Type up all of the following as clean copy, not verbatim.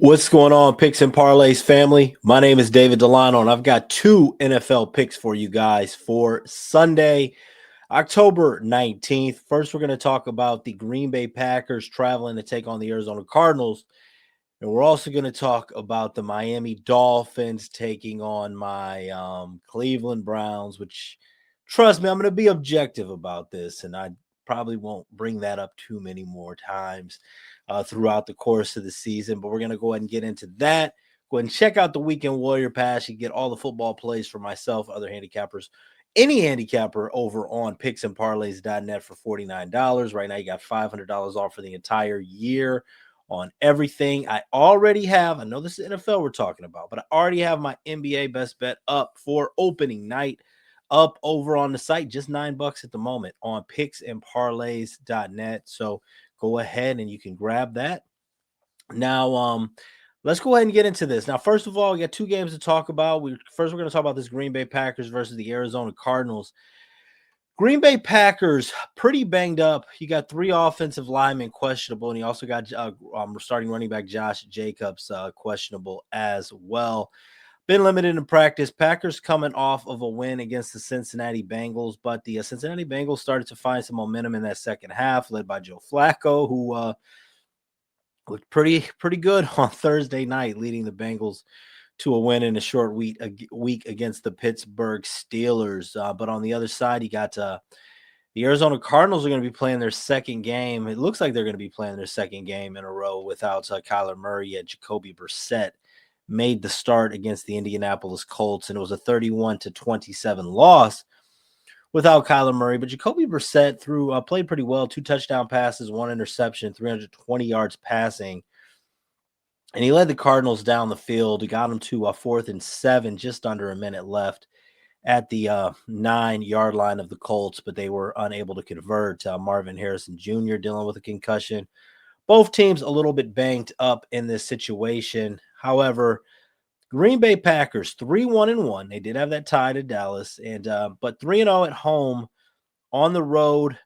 What's going on, Picks and Parlays family? My name is David Delano, and I've got two NFL picks for you guys for Sunday, October 19th. First, we're going to talk about the Green Bay Packers traveling to take on the Arizona Cardinals. And we're also going to talk about the Miami Dolphins taking on my Cleveland Browns, which, trust me, I'm going to be objective about this, and I probably won't bring that up too many more times throughout the course of the season. But we're going to go ahead and get into that. Go ahead and check out the Weekend Warrior Pass. You get all the football plays for myself, other handicappers, any handicapper over on picksandparlays.net for $49. Right now, you got $500 off for the entire year on everything. I already have, I know this is NFL we're talking about, but I already have my NBA best bet up for opening night up over on the site, just $9 at the moment on picksandparlays.net. So go ahead and you can grab that. Now, let's go ahead and get into this. Now, first of all, we got two games to talk about. We're going to talk about this Green Bay Packers versus the Arizona Cardinals. Green Bay Packers, pretty banged up. You got three offensive linemen questionable, and you also got starting running back Josh Jacobs questionable as well. Been limited in practice. Packers coming off of a win against the Cincinnati Bengals, but the Cincinnati Bengals started to find some momentum in that second half, led by Joe Flacco, who looked pretty good on Thursday night, leading the Bengals to a win in a short week against the Pittsburgh Steelers. But on the other side, you got the Arizona Cardinals are going to be playing their second game. It looks like they're going to be playing their second game in a row without Kyler Murray. Yet Jacoby Brissett made the start against the Indianapolis Colts, and it was a 31-27 loss without Kyler Murray. But Jacoby Brissett played pretty well, 2 touchdown passes, 1 interception, 320 yards passing. And he led the Cardinals down the field. He got them to a 4th and 7, just under a minute left at the 9-yard line of the Colts, but they were unable to convert. Marvin Harrison Jr. dealing with a concussion. Both teams a little bit banged up in this situation. However, Green Bay Packers 3-1-1. They did have that tie to Dallas, but 3-0 at home. On the road,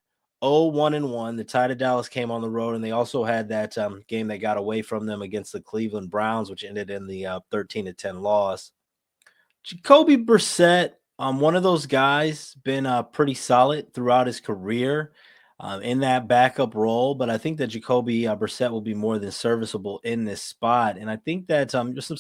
0-1-1. The tie to Dallas came on the road, and they also had that game that got away from them against the Cleveland Browns, which ended in the 13-10 loss. Jacoby Brissett, one of those guys, been pretty solid throughout his career in that backup role, but I think that Jacoby Brissett will be more than serviceable in this spot. And I think that there's some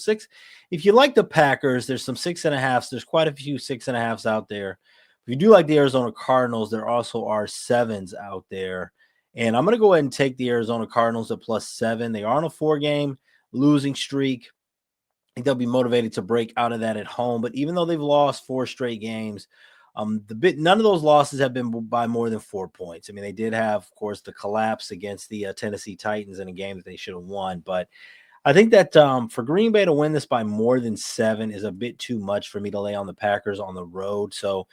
if you like the Packers, there's some 6.5s. There's quite a few 6.5s out there. If you do like the Arizona Cardinals, there also are 7s out there. And I'm going to go ahead and take the Arizona Cardinals at +7. They are on a 4-game losing streak. I think they'll be motivated to break out of that at home. But even though they've lost 4 straight games, none of those losses have been by more than 4 points. I mean, they did have, of course, the collapse against the Tennessee Titans in a game that they should have won. But I think that for Green Bay to win this by more than 7 is a bit too much for me to lay on the Packers on the road. So,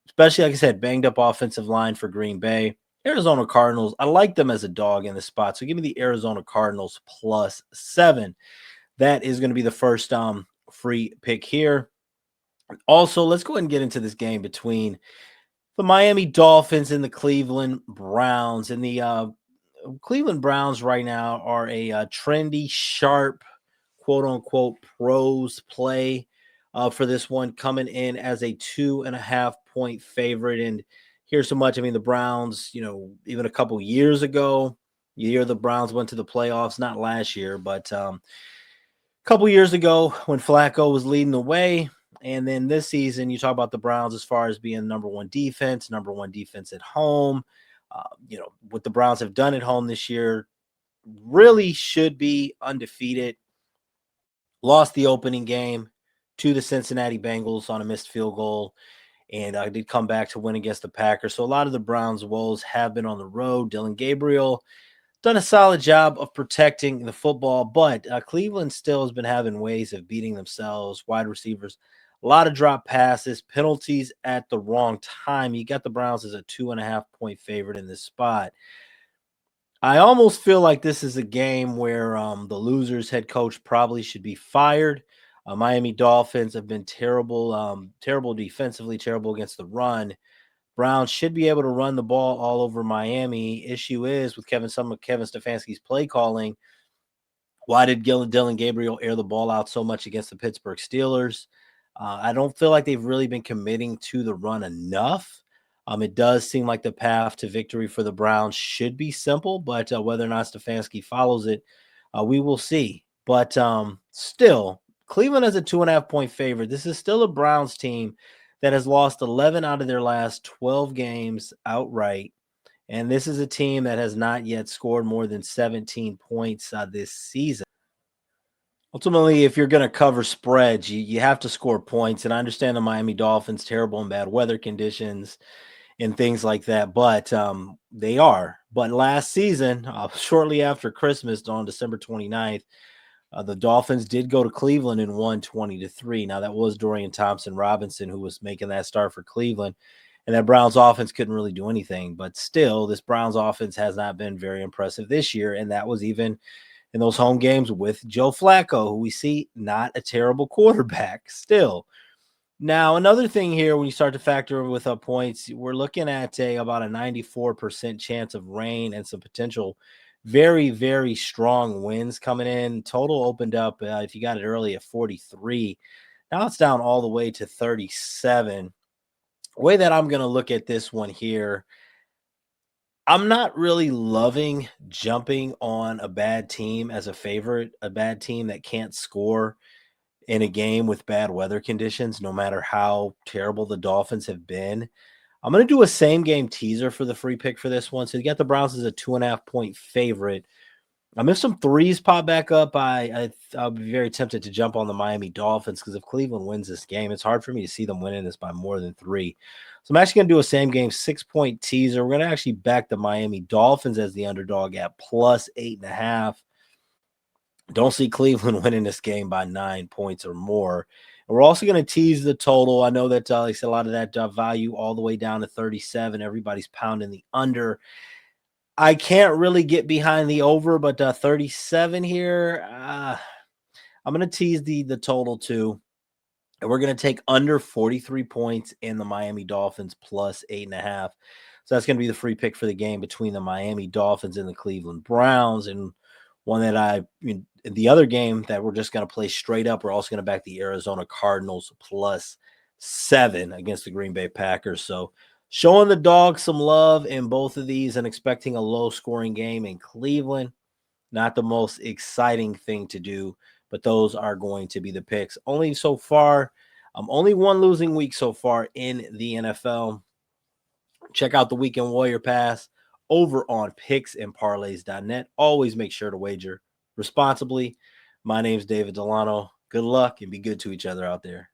especially, like I said, banged up offensive line for Green Bay. Arizona Cardinals, I like them as a dog in the spot. So give me the Arizona Cardinals +7. That is going to be the first free pick here. Also, let's go ahead and get into this game between the Miami Dolphins and the Cleveland Browns. And the Cleveland Browns right now are a trendy, sharp, quote-unquote pros play for this one, coming in as a 2.5-point favorite. And here's so much. I mean, the Browns, even a couple years ago, the year the Browns went to the playoffs, not last year, but a couple years ago when Flacco was leading the way. And then this season, you talk about the Browns as far as being number one defense at home. What the Browns have done at home this year really should be undefeated. Lost the opening game to the Cincinnati Bengals on a missed field goal, and I did come back to win against the Packers. So a lot of the Browns' woes have been on the road. Dylan Gabriel done a solid job of protecting the football, but Cleveland still has been having ways of beating themselves. Wide receivers, a lot of drop passes, penalties at the wrong time. You got the Browns as a 2.5-point favorite in this spot. I almost feel like this is a game where the losers head coach probably should be fired. Miami Dolphins have been terrible defensively, terrible against the run. Browns should be able to run the ball all over Miami. Issue is with Kevin Stefanski's play calling. Why did Dylan Gabriel air the ball out so much against the Pittsburgh Steelers? I don't feel like they've really been committing to the run enough. It does seem like the path to victory for the Browns should be simple, but whether or not Stefanski follows it, we will see. But still, Cleveland is a 2.5 point favorite. This is still a Browns team that has lost 11 out of their last 12 games outright. And this is a team that has not yet scored more than 17 points this season. Ultimately, if you're going to cover spreads, you have to score points. And I understand the Miami Dolphins, terrible in bad weather conditions and things like that, but they are. But last season, shortly after Christmas on December 29th, the Dolphins did go to Cleveland and won 20-3. Now, that was Dorian Thompson-Robinson who was making that start for Cleveland. And that Browns offense couldn't really do anything. But still, this Browns offense has not been very impressive this year. And that was even in those home games with Joe Flacco, who we see not a terrible quarterback still. Now, another thing here, when you start to factor in with points, we're looking at about a 94% chance of rain and some potential very, very strong winds coming in. Total opened up, if you got it early, at 43. Now it's down all the way to 37. The way that I'm going to look at this one here, I'm not really loving jumping on a bad team as a favorite, a bad team that can't score in a game with bad weather conditions, no matter how terrible the Dolphins have been. I'm going to do a same game teaser for the free pick for this one. So you got the Browns as a 2.5 point favorite. If some threes pop back up, I'll be very tempted to jump on the Miami Dolphins, because if Cleveland wins this game, it's hard for me to see them winning this by more than 3. So I'm actually going to do a same game 6 point teaser. We're going to actually back the Miami Dolphins as the underdog at plus 8.5. Don't see Cleveland winning this game by 9 points or more. And we're also going to tease the total. I know that like I said, a lot of that value all the way down to 37. Everybody's pounding the under. I can't really get behind the over, but 37 here, I'm going to tease the total too. And we're going to take under 43 points in the Miami Dolphins plus 8.5. So that's going to be the free pick for the game between the Miami Dolphins and the Cleveland Browns. And one that the other game that we're just going to play straight up, we're also going to back the Arizona Cardinals plus 7 against the Green Bay Packers. So showing the Dogs some love in both of these and expecting a low scoring game in Cleveland. Not the most exciting thing to do, but those are going to be the picks. Only so far, only one losing week so far in the NFL. Check out the Weekend Warrior Pass over on picksandparlays.net. Always make sure to wager responsibly. My name's David Delano. Good luck and be good to each other out there.